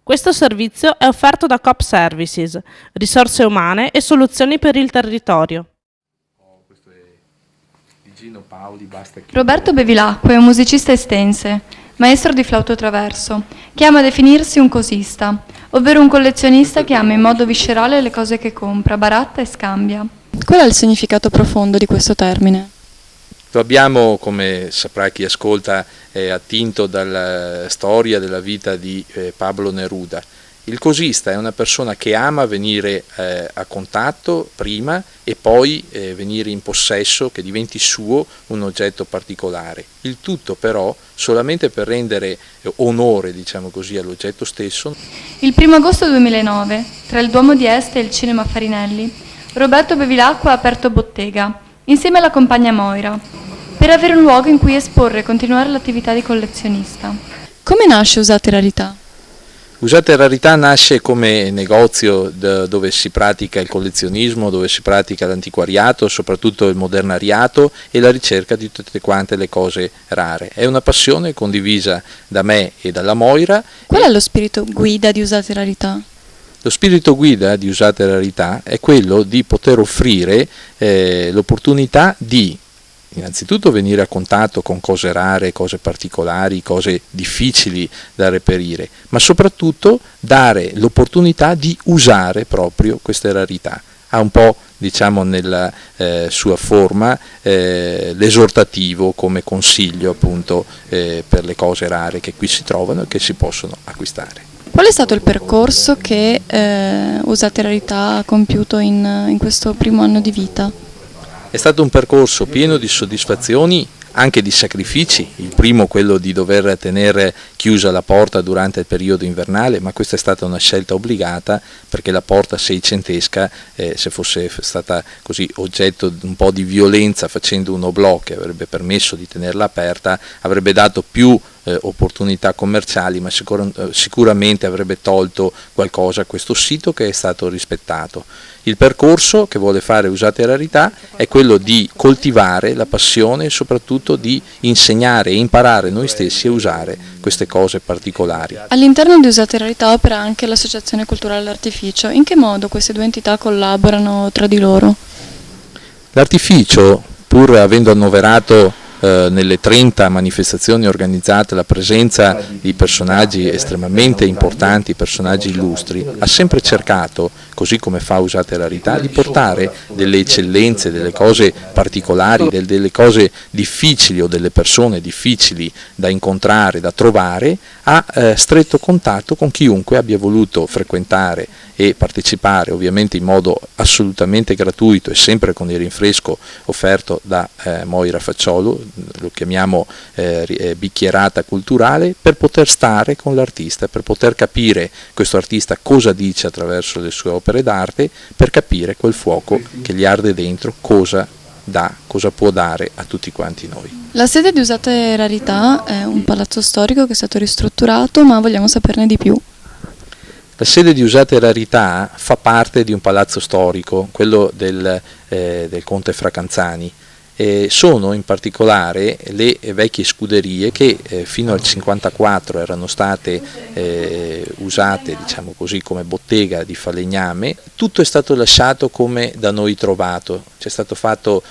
Questo servizio è offerto da Coop Services, risorse umane e soluzioni per il territorio. Questo è di Gino Paoli, basta che... Roberto Bevilacqua è un musicista estense, maestro di flauto traverso, che ama definirsi un cosista, ovvero un collezionista che ama in modo viscerale le cose che compra, baratta e scambia. Qual è il significato profondo di questo termine? Lo abbiamo, come saprà chi ascolta, attinto dalla storia della vita di Pablo Neruda. Il cosista è una persona che ama venire a contatto prima e poi venire in possesso, che diventi suo un oggetto particolare. Il tutto però solamente per rendere onore, diciamo così, all'oggetto stesso. Il 1 agosto 2009, tra il Duomo di Este e il Cinema Farinelli, Roberto Bevilacqua ha aperto bottega, insieme alla compagna Moira, per avere un luogo in cui esporre e continuare l'attività di collezionista. Come nasce Usate Rarità? Usate Rarità nasce come negozio dove si pratica il collezionismo, dove si pratica l'antiquariato, soprattutto il modernariato e la ricerca di tutte quante le cose rare. È una passione condivisa da me e dalla Moira. Qual è lo spirito guida di Usate Rarità? Lo spirito guida di Usate Rarità è quello di poter offrire l'opportunità di innanzitutto venire a contatto con cose rare, cose particolari, cose difficili da reperire, ma soprattutto dare l'opportunità di usare proprio queste rarità. Ha un po', diciamo, nella sua forma l'esortativo come consiglio appunto per le cose rare che qui si trovano e che si possono acquistare. Qual è stato il percorso che Usate Rarità ha compiuto in questo primo anno di vita? È stato un percorso pieno di soddisfazioni, anche di sacrifici, il primo quello di dover tenere chiusa la porta durante il periodo invernale, ma questa è stata una scelta obbligata perché la porta seicentesca, se fosse stata così oggetto di un po' di violenza facendo un oblò che avrebbe permesso di tenerla aperta, avrebbe dato più opportunità commerciali, ma sicuramente avrebbe tolto qualcosa a questo sito che è stato rispettato. Il percorso che vuole fare Usate Rarità è quello di coltivare la passione e soprattutto di insegnare e imparare noi stessi a usare queste cose particolari. All'interno di Usate Rarità opera anche l'Associazione Culturale L'Artificio. In che modo queste due entità collaborano tra di loro? L'Artificio, pur avendo annoverato nelle 30 manifestazioni organizzate la presenza di personaggi estremamente importanti, personaggi illustri, ha sempre cercato, così come fa Usate Rarità, di portare delle eccellenze, delle cose particolari, delle cose difficili o delle persone difficili da incontrare, da trovare, a stretto contatto con chiunque abbia voluto frequentare e partecipare, ovviamente in modo assolutamente gratuito e sempre con il rinfresco offerto da Moira Facciolo, lo chiamiamo bicchierata culturale, per poter stare con l'artista, per poter capire questo artista cosa dice attraverso le sue opere d'arte, per capire quel fuoco che gli arde dentro, cosa dà, cosa può dare a tutti quanti noi. La sede di Usate Rarità è un palazzo storico che è stato ristrutturato, ma vogliamo saperne di più. La sede di Usate Rarità fa parte di un palazzo storico, quello del conte Fracanzani. Sono in particolare le vecchie scuderie che fino al 1954 erano state usate, diciamo così, come bottega di falegname. Tutto è stato lasciato come da noi trovato, c'è stato fatto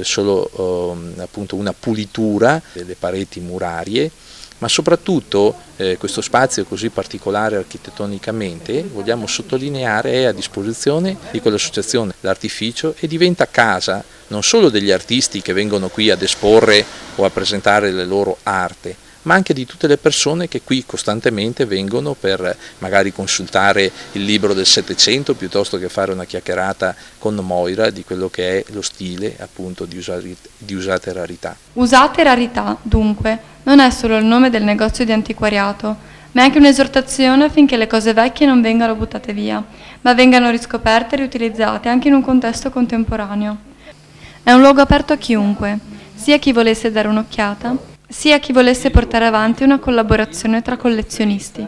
solo appunto una pulitura delle pareti murarie, ma soprattutto questo spazio così particolare architettonicamente, vogliamo sottolineare, è a disposizione di quell'associazione L'Artificio e diventa casa non solo degli artisti che vengono qui ad esporre o a presentare le loro arte, ma anche di tutte le persone che qui costantemente vengono per magari consultare il libro del Settecento piuttosto che fare una chiacchierata con Moira di quello che è lo stile appunto di Usate Rarità. Usate Rarità, dunque, non è solo il nome del negozio di antiquariato, ma è anche un'esortazione affinché le cose vecchie non vengano buttate via, ma vengano riscoperte e riutilizzate anche in un contesto contemporaneo. È un luogo aperto a chiunque, sia chi volesse dare un'occhiata, sia chi volesse portare avanti una collaborazione tra collezionisti.